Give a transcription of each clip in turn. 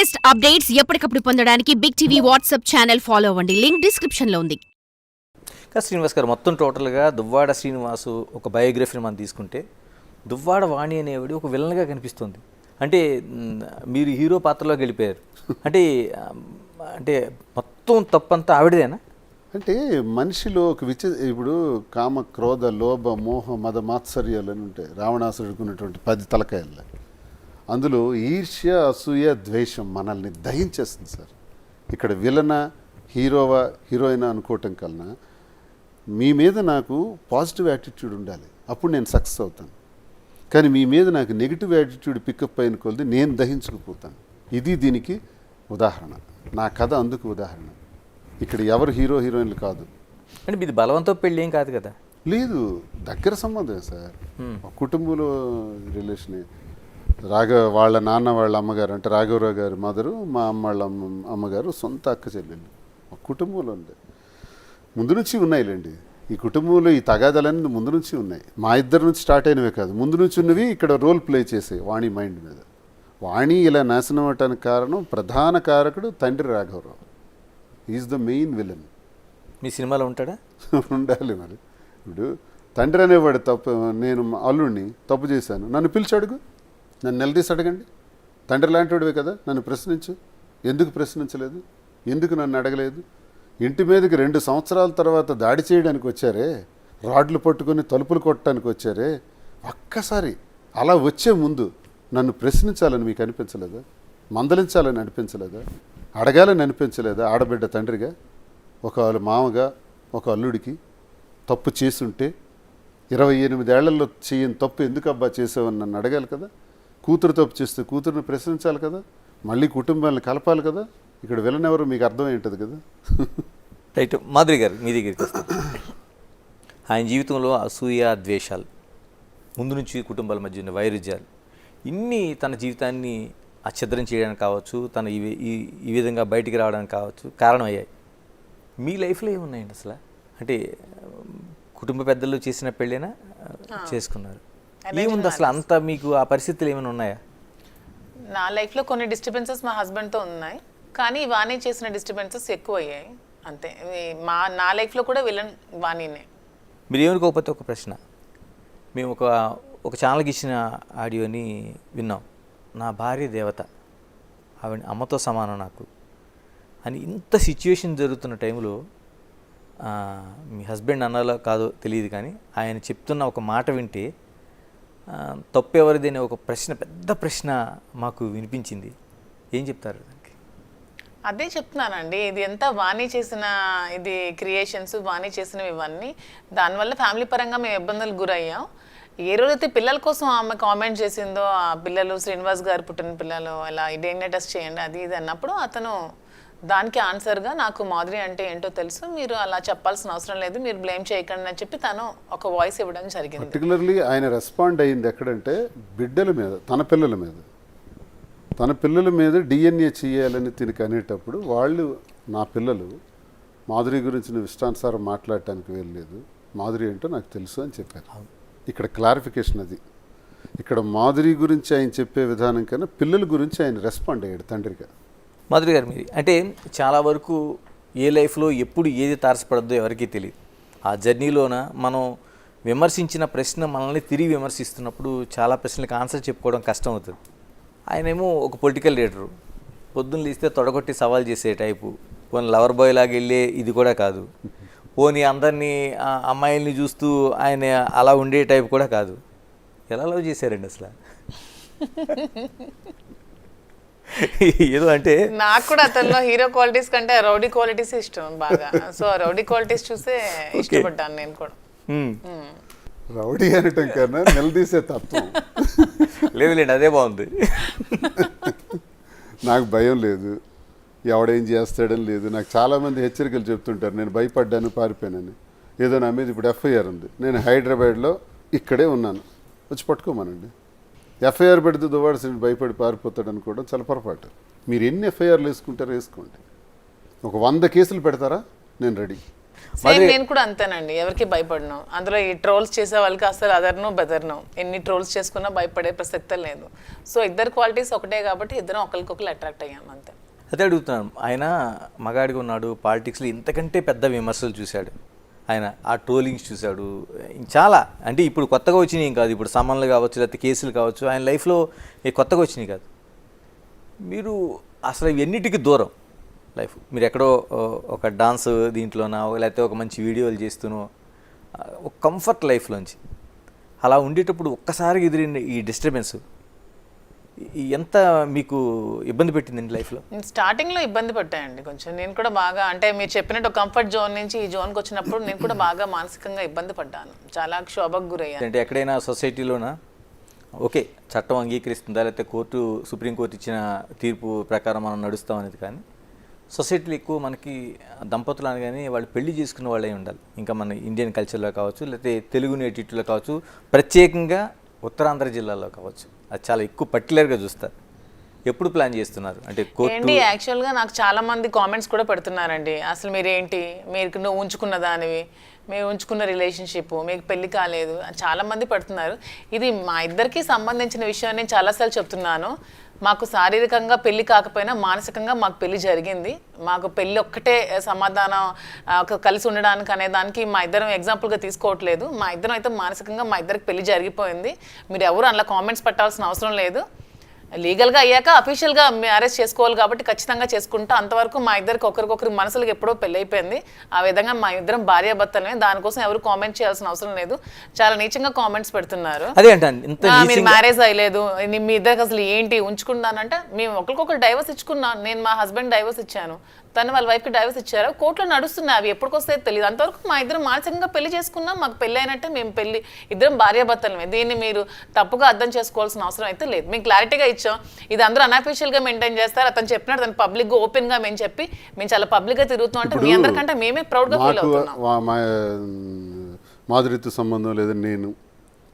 Latest updates ఎప్పటికప్పుడు పొందడానికి Big TV WhatsApp channel follow అవ్వండి. లింక్ డిస్క్రిప్షన్ లో ఉంది. శ్రీనివాస్ గారు మొత్తం టోటల్గా దువ్వాడ శ్రీనివాసు ఒక బయోగ్రఫీని మనం తీసుకుంటే దువ్వాడ వాణి అనేవాడు ఒక విలన్గా కనిపిస్తుంది. అంటే మీరు హీరో పాత్రలోకి వెళ్ళిపోయారు. అంటే అంటే మొత్తం తప్పంతా ఆవిడదేనా? అంటే మనిషిలో ఒక ఇప్పుడు కామ, క్రోధ, లోభ, మోహ, మద, మాత్సర్యాలు అని ఉంటాయి. రావణాసుడికి ఉన్నటువంటి 10 తలకాయలు. అందులో ఈర్ష్య, అసూయ, ద్వేషం మనల్ని దహించేస్తుంది సార్. ఇక్కడ విలన, హీరోయిన్ అనుకోవటం కన్నా మీ మీద నాకు పాజిటివ్ యాటిట్యూడ్ ఉండాలి, అప్పుడు నేను సక్సెస్ అవుతాను. కానీ మీ మీద నాకు నెగిటివ్ యాటిట్యూడ్ పికప్ అయిన కొలది నేను దహించుకుపోతాను. ఇది దీనికి ఉదాహరణ. నా కథ అందుకు ఉదాహరణ. ఇక్కడ ఎవరు హీరోయిన్లు కాదు. అంటే మీది బలవంతం పెళ్ళి ఏం కాదు కదా? లేదు, దగ్గర సంబంధమే సార్. కుటుంబంలో రిలేషనే. వాళ్ళ నాన్న వాళ్ళ అమ్మగారు అంటే రాఘవరావు గారి మదరు, మా అమ్మ వాళ్ళ అమ్మగారు సొంత అక్క చెల్లెళ్ళు. మా కుటుంబంలో ఉండే ముందు నుంచి ఉన్నాయిలేండి. ఈ కుటుంబంలో ఈ తగాదాలన్నీ ముందు నుంచి ఉన్నాయి. మా ఇద్దరి నుంచి స్టార్ట్ అయినవే కాదు, ముందు నుంచి ఉన్నవి ఇక్కడ రోల్ ప్లే చేసాయి వాణి మైండ్ మీద. వాణి ఇలా నాశనం అవటానికి కారణం, ప్రధాన కారకుడు తండ్రి రాఘవరావు. Is the main villain. మీ సినిమాలో ఉంటాడా? ఉండాలి మరి. ఇప్పుడు తండ్రి అనేవాడు తప్పు, నేను అల్లుడిని తప్పు చేశాను, నన్ను పిలిచి అడుగు, నన్ను నిలదీసి అడగండి. తండ్రి లాంటివాడివే కదా, నన్ను ప్రశ్నించు. ఎందుకు ప్రశ్నించలేదు? ఎందుకు నన్ను అడగలేదు? ఇంటి మీదకి 2 సంవత్సరాల తర్వాత దాడి చేయడానికి వచ్చారే, రాడ్లు పట్టుకొని తలుపులు కొట్టడానికి వచ్చారే, ఒక్కసారి అలా వచ్చే ముందు నన్ను ప్రశ్నించాలని మీకు అనిపించలేదా? మందలించాలని అనిపించలేదా? అడగాలని అనిపించలేదా? ఆడబిడ్డ తండ్రిగా, ఒక మామగా, ఒక అల్లుడికి తప్పు చేసుంటే 28 ఏళ్లలో చేయని తప్పు ఎందుకు అబ్బా చేసావని నన్ను అడగాలి కదా. కూతురు తప్పు చేస్తే కూతురుని ప్రశ్నించాలి కదా. మళ్ళీ కుటుంబాలను కలపాలి కదా. ఇక్కడ విలన్ ఎవరు మీకు అర్థమై ఉంటుంది కదా. రైట్. మాధురి గారు మీ దగ్గరికి వస్తాను. ఆయన జీవితంలో అసూయ, ద్వేషాలు, ముందు నుంచి కుటుంబాల మధ్య ఉన్న వైరుధ్యాలు, ఇన్ని తన జీవితాన్ని అఛద్రం చేయడానికి కావచ్చు, తను ఈ విధంగా బయటికి రావడానికి కావచ్చు కారణమయ్యాయి. మీ లైఫ్లో ఏమున్నాయండి అసలు? అంటే కుటుంబ పెద్దలు చేసిన పెళ్ళైనా చేసుకున్నారు, ఏముంది అసలు అంతా? మీకు ఆ పరిస్థితులు ఏమైనా ఉన్నాయా? నా లైఫ్లో కొన్ని డిస్టర్బెన్సెస్ మా హస్బెండ్తో ఉన్నాయి, కానీ వాణి చేసిన డిస్టర్బెన్సెస్ ఎక్కువ అయ్యాయి అంతే. నా లైఫ్లో కూడా విలన్ వాణినే. మీరు ఏమనుకోకపోతే ఒక ప్రశ్న, మేము ఒక ఛానల్కి ఇచ్చిన ఆడియోని విన్నాం. నా భార్య దేవత, ఆవిడ అమ్మతో సమానం నాకు అని. ఇంత సిచ్యువేషన్ జరుగుతున్న టైంలో మీ హస్బెండ్ అన్నాలో కాదో తెలియదు, కానీ ఆయన చెప్తున్న ఒక మాట వింటే తప్పు ఎవరిది అనే ఒక ప్రశ్న, పెద్ద ప్రశ్న మాకు వినిపించింది. ఏం చెప్తారు దానికి? అదే చెప్తున్నానండి, ఇది ఎంత వాణి చేసిన ఇది క్రియేషన్స్, వాణి చేసినవి ఇవన్నీ. దానివల్ల ఫ్యామిలీ పరంగా మేము ఇబ్బందులు గురయ్యాం. ఏ రోజైతే పిల్లల కోసం ఆమె కామెంట్ చేసిందో, ఆ పిల్లలు శ్రీనివాస్ గారు పుట్టిన పిల్లలు ఇలా డిఎన్ఏ టెస్ట్ చేయండి అది ఇది అన్నప్పుడు, అతను దానికి ఆన్సర్గా నాకు మాధురి అంటే ఏంటో తెలుసు, మీరు అలా చెప్పాల్సిన అవసరం లేదు, మీరు బ్లేమ్ చేయకండి అని చెప్పి తను ఒక వాయిస్ ఇవ్వడం జరిగింది. పర్టికులర్లీ ఆయన రెస్పాండ్ అయ్యింది ఎక్కడంటే బిడ్డల మీద, తన పిల్లల మీద డిఎన్ఏ చేయాలని తినకి అనేటప్పుడు, వాళ్ళు నా పిల్లలు మాధురి గురించి నువ్వు ఇష్టానుసారం మాట్లాడటానికి వెళ్ళలేదు, మాధురి ఏంటో నాకు తెలుసు అని చెప్పారు. ఇక్కడ క్లారిఫికేషన్ అది. ఇక్కడ మాధురి గురించి ఆయన చెప్పే విధానం కన్నా పిల్లల గురించి ఆయన రెస్పాండ్ అయ్యాడు తండ్రిగా. మాధురి గారు, మీరు అంటే చాలా వరకు ఏ లైఫ్లో ఎప్పుడు ఏది తారసపడద్దో ఎవరికీ తెలియదు. ఆ జర్నీలోన మనం విమర్శించిన ప్రశ్న మనల్ని తిరిగి విమర్శిస్తున్నప్పుడు చాలా ప్రశ్నలకు ఆన్సర్ చెప్పుకోవడం కష్టం అవుతుంది. ఆయనేమో ఒక పొలిటికల్ లీడరు, పొద్దున్న లేస్తే తొడగొట్టి సవాల్ చేసే టైపు, పోనీ లవర్ బాయ్ లాగా వెళ్ళే ఇది కూడా కాదు, పోనీ అందరినీ అమ్మాయిల్ని చూస్తూ ఆయన అలా ఉండే టైప్ కూడా కాదు. ఎలా లవ్ చేశారండి అసలు? ఏదో అంటే నాకు కూడా అతనిలో హీరో క్వాలిటీస్ కంటే రౌడీ క్వాలిటీస్ ఇష్టం బాగా. సో రౌడీ క్వాలిటీస్ చూస్తే ఇష్టపడ్డాను నేను కూడా. రౌడీ అనటం కన్నా నిలదీసే తత్వం. లేదులేండి, అదే బాగుంది. నాకు భయం లేదు, ఎవడేం చేస్తాడని లేదు. నాకు చాలామంది హెచ్చరికలు చెప్తుంటారు, నేను భయపడ్డాను, పారిపోయానని. ఏదో నా మీద ఇప్పుడు ఎఫ్ఐఆర్ ఉంది, నేను హైదరాబాద్లో ఇక్కడే ఉన్నాను, వచ్చి పట్టుకోమనండి. ఎఫ్ఐఆర్ పెడితే దువ్వాడ శ్రీని భయపడి పారిపోతాడు అనుకోవడం చాలా పొరపాటు. మీరు ఎన్ని ఎఫ్ఐఆర్లు వేసుకుంటారో వేసుకోండి. ఒక 100 కేసులు పెడతారా, నేను రెడీ. సేమ్ నేను కూడా అంతేనండి, ఎవరికి భయపడను. అందులో ఈ ట్రోల్స్ చేసే వాళ్ళకి అసలు అదర్ను బెదర్ను, ఎన్ని ట్రోల్స్ చేసుకున్నా భయపడే ప్రసక్తే లేదు. సో ఇద్దరు క్వాలిటీస్ ఒకటే కాబట్టి ఇద్దరం ఒకరికొకరు అట్రాక్ట్ అయ్యాం అంతే. అదే అడుగుతున్నాను, ఆయన మగాడిగా ఉన్నాడు, పాలిటిక్స్లో ఇంతకంటే పెద్ద విమర్శలు చూశాడు ఆయన, ఆ ట్రోలింగ్స్ చూశాడు చాలా. అంటే ఇప్పుడు కొత్తగా వచ్చినాయి ఏం కాదు, ఇప్పుడు సమన్లు కావచ్చు లేకపోతే కేసులు కావచ్చు, ఆయన లైఫ్లో కొత్తగా వచ్చినాయి కాదు. మీరు అసలు ఎన్నిటికి దూరం లైఫ్, మీరు ఎక్కడో ఒక డాన్స్ దీంట్లోనో లేకపోతే ఒక మంచి వీడియోలు చేస్తూనో ఒక కంఫర్ట్ లైఫ్లోంచి అలా ఉండేటప్పుడు ఒక్కసారి ఎదిరిన ఈ డిస్టర్బెన్స్ ఎంత మీకు ఇబ్బంది పెట్టిందండి లైఫ్లో? స్టార్టింగ్లో ఇబ్బంది పడ్డాయండి కొంచెం. నేను కూడా బాగా, అంటే మీరు చెప్పినట్టు కంఫర్ట్ జోన్ నుంచి ఈ జోన్కి వచ్చినప్పుడు నేను కూడా బాగా మానసికంగా ఇబ్బంది పడ్డాను, చాలా క్షోభకు గురయ్యాను. అంటే ఎక్కడైనా సొసైటీలోనా ఓకే చట్టం అంగీకరిస్తుందా లేకపోతే కోర్టు సుప్రీంకోర్టు ఇచ్చిన తీర్పు ప్రకారం మనం నడుస్తాం అనేది, కానీ సొసైటీలో ఎక్కువ మనకి దంపతులు అనగానే వాళ్ళు పెళ్లి చేసుకున్న వాళ్ళే ఉండాలి. ఇంకా మన ఇండియన్ కల్చర్లో కావచ్చు లేకపోతే తెలుగు నేటివిటీలో కావచ్చు, ప్రత్యేకంగా ఉత్తరాంధ్ర జిల్లాలో కావచ్చు, అది చాలా ఎక్కువ పర్టికులర్గా చూస్తారు. ఎప్పుడు ప్లాన్ చేస్తున్నారు అంటే ఏంటి? యాక్చువల్గా నాకు చాలా మంది కామెంట్స్ కూడా పెడుతున్నారండి, అసలు మీరేంటి, మీరు నువ్వు ఉంచుకున్న దానివి, మేము ఉంచుకున్న రిలేషన్షిప్, మీకు పెళ్లి కాలేదు, చాలా మంది పెడుతున్నారు. ఇది మా ఇద్దరికి సంబంధించిన విషయం. నేను చాలాసార్లు చెప్తున్నాను, మాకు శారీరకంగా పెళ్లి కాకపోయినా మానసికంగా మాకు పెళ్లి జరిగింది. మాకు పెళ్లి ఒక్కటే సమాధానం కలిసి ఉండడానికి అనే దానికి మా ఇద్దరం ఎగ్జాంపుల్గా తీసుకోవట్లేదు. మా ఇద్దరం అయితే మానసికంగా మా ఇద్దరికి పెళ్లి జరిగిపోయింది. మీరు ఎవరు అలా కామెంట్స్ పెట్టాల్సిన అవసరం లేదు. లీగల్గా అయ్యాక అఫీషియల్గా మ్యారేజ్ చేసుకోవాలి కాబట్టి ఖచ్చితంగా చేసుకుంటా. అంతవరకు మా ఇద్దరికి ఒకరికొకరి మనసులకు ఎప్పుడో పెళ్ళి అయిపోయింది. ఆ విధంగా మా ఇద్దరం భార్యాభర్తలమే, దానికోసం ఎవరు కామెంట్ చేయాల్సిన అవసరం లేదు. చాలా నీచంగా కామెంట్స్ పెడుతున్నారు. మీరు మ్యారేజ్ అయ్యలేదు, మీ ఇద్దరికి అసలు ఏంటి ఉంచుకున్నానంటే, మేము ఒకరికొకరు డైవర్స్ ఇచ్చుకున్నాను. నేను మా హస్బెండ్ డైవర్స్ ఇచ్చాను, తను వాళ్ళ వైఫ్కి డైవర్స్ ఇచ్చారు. కోర్టులో నడుస్తున్నాయి, అవి ఎప్పటికొస్తే తెలియదు. అంతవరకు మా ఇద్దరం మానసికంగా పెళ్లి చేసుకున్నాం, మాకు పెళ్ళి అయినట్టే, మేము పెళ్లి ఇద్దరం భార్యాభర్తలమే. దీన్ని మీరు తప్పుగా అర్థం చేసుకోవాల్సిన అవసరం అయితే లేదు. మేము క్లారిటీగా ఇచ్చాం. ఇది అందరూ అన్అఫీషియల్గా మెయింటైన్ చేస్తారు. అతను చెప్పినట్టు తను పబ్లిక్గా ఓపెన్గా మేము చెప్పి మేము చాలా పబ్లిక్గా తిరుగుతున్నాం అంటే మీ అందరికంటే మేమే ప్రౌడ్గా ఫీల్ అవుతున్నాం. మాధురితో సంబంధం లేదని నేను,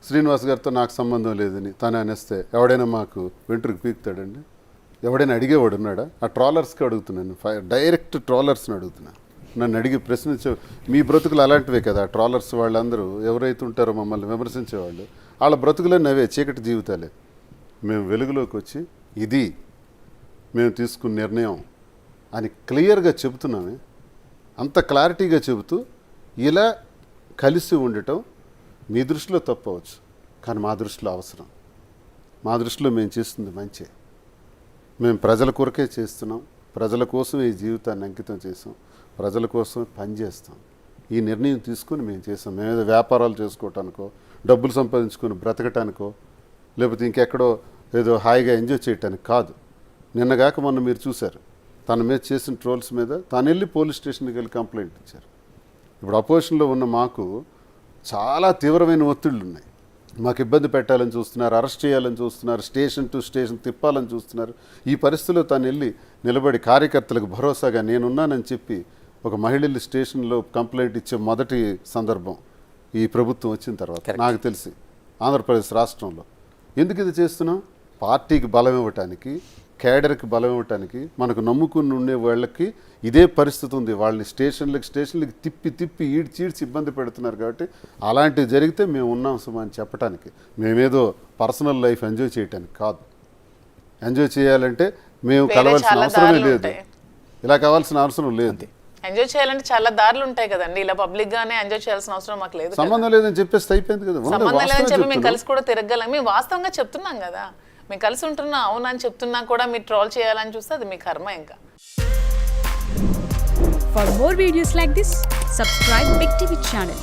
శ్రీనివాస్ గారితో నాకు సంబంధం లేదని తను అనేస్తే ఎవడైనా మాకు వెంట్రుకు పీకుతాడండి? ఎవడైనా అడిగేవాడు ఉన్నాడా? ఆ ట్రాలర్స్కి అడుగుతున్నాను, డైరెక్ట్ ట్రాలర్స్ని అడుగుతున్నాను. నన్ను అడిగి ప్రశ్నించే మీ బ్రతుకులు అలాంటివే కదా. ట్రాలర్స్ వాళ్ళందరూ ఎవరైతే ఉంటారో మమ్మల్ని విమర్శించేవాళ్ళు, వాళ్ళ బ్రతుకులన్నీ అవే చీకటి జీవితాలే. మేము వెలుగులోకి వచ్చి ఇది మేము తీసుకున్న నిర్ణయం అని క్లియర్గా చెబుతున్నామే. అంత క్లారిటీగా చెబుతూ ఇలా కలిసి ఉండటం మీ దృష్టిలో తప్పవచ్చు, కానీ మా దృష్టిలో అవసరం. మా దృష్టిలో మేము చేస్తుంది మంచి. మేము ప్రజల కొరకే చేస్తున్నాం, ప్రజల కోసం ఈ జీవితాన్ని అంకితం చేసాం, ప్రజల కోసం పనిచేస్తాం. ఈ నిర్ణయం తీసుకుని మేము చేసాం. మేమేదో వ్యాపారాలు చేసుకోవటానికో, డబ్బులు సంపాదించుకొని బ్రతకటానికో, లేకపోతే ఇంకెక్కడో ఏదో హాయిగా ఎంజాయ్ చేయటానికి కాదు. నిన్నగాక మొన్న మీరు చూశారు, తన మీద చేసిన ట్రోల్స్ మీద తాను వెళ్ళి పోలీస్ స్టేషన్కి వెళ్ళి కంప్లైంట్ ఇచ్చారు. ఇప్పుడు అపోజిషన్లో ఉన్న మాకు చాలా తీవ్రమైన ఒత్తిళ్ళు ఉన్నాయి. మాకు ఇబ్బంది పెట్టాలని చూస్తున్నారు, అరెస్ట్ చేయాలని చూస్తున్నారు, స్టేషన్ టు స్టేషన్ తిప్పాలని చూస్తున్నారు. ఈ పరిస్థితిలో తాను వెళ్ళి నిలబడి కార్యకర్తలకు భరోసాగా నేనున్నానని చెప్పి ఒక మహిళలు స్టేషన్లో కంప్లైంట్ ఇచ్చే మొదటి సందర్భం ఈ ప్రభుత్వం వచ్చిన తర్వాత నాకు తెలిసి ఆంధ్రప్రదేశ్ రాష్ట్రంలో. ఎందుకు ఇది చేస్తున్నాం? పార్టీకి బలం ఇవ్వటానికి, కేడర్కి బలం ఇవ్వటానికి. మనకు నమ్ముకుని ఉండే వాళ్ళకి ఇదే పరిస్థితి ఉంది. వాళ్ళని స్టేషన్లకి తిప్పి ఈడ్చి ఇబ్బంది పెడుతున్నారు. కాబట్టి అలాంటివి జరిగితే మేము ఉన్నాం సుమా అని చెప్పడానికి. మేమేదో పర్సనల్ లైఫ్ ఎంజాయ్ చేయటానికి కాదు. ఎంజాయ్ చేయాలంటే మేము కలవాల్సిన అవసరమే లేదు, ఇలా కావాల్సిన అవసరం లేదు. ఎంజాయ్ చేయాలంటే చాలా దారులు ఉంటాయి కదండి. ఇలా పబ్లిక్ గానే ఎంజాయ్ చేయాల్సిన అవసరం మాకు లేదు. సంబంధం లేదని చెప్పేసి అయిపోయింది కదా. సంబంధం లేదని చెప్పి మేము కలిసి కూడా తిరగలం. మేము వాస్తవంగా చెప్తున్నాం కదా, మేము కలిసి ఉంటున్నాం అవునని చెప్తున్నా కూడా మీరు ట్రోల్ చేయాలని చూస్తే అది మీ కర్మ. ఇంకా For more videos like this, subscribe Big TV channel.